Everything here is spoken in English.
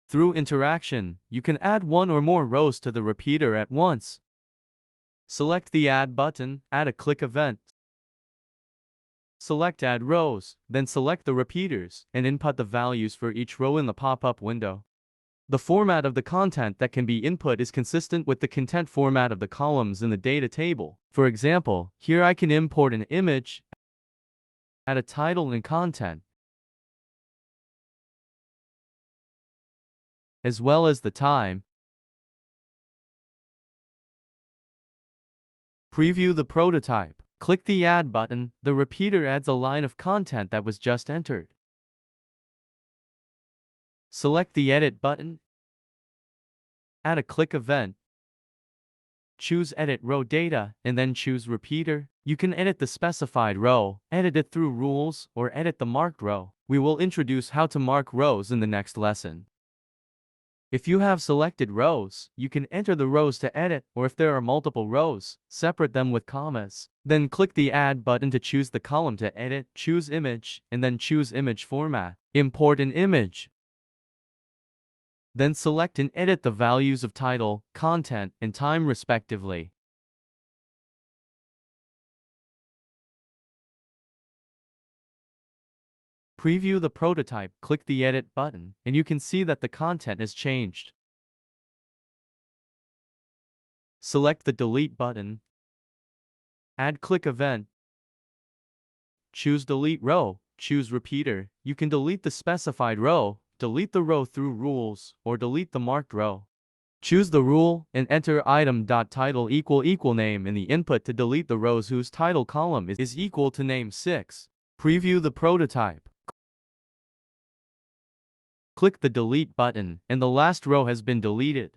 Through interaction, you can add one or more rows to the repeater at once. Select the Add button, add a click event. Select Add Rows, then select the repeaters, and input the values for each row in the pop-up window. The format of the content that can be input is consistent with the content format of the columns in the data table. For example, here I can import an image, add a title and content, as well as the time. Preview the prototype. Click the Add button. The repeater adds a line of content that was just entered. Select the Edit button. Add a click event. Choose Edit Row Data, and then choose Repeater. You can edit the specified row, edit it through rules, or edit the marked row. We will introduce how to mark rows in the next lesson. If you have selected rows, you can enter the rows to edit, or if there are multiple rows, separate them with commas. Then click the Add button to choose the column to edit, choose Image, and then choose Image Format. Import an image. Then select and edit the values of title, content, and time respectively. Preview the prototype, click the Edit button, and you can see that the content has changed. Select the Delete button. Add click event. Choose Delete Row, choose Repeater. You can delete the specified row, delete the row through rules, or delete the marked row. Choose the rule, and enter item.title = name in the input to delete the rows whose title column is equal to name 6. Preview the prototype. Click the Delete button, and the last row has been deleted.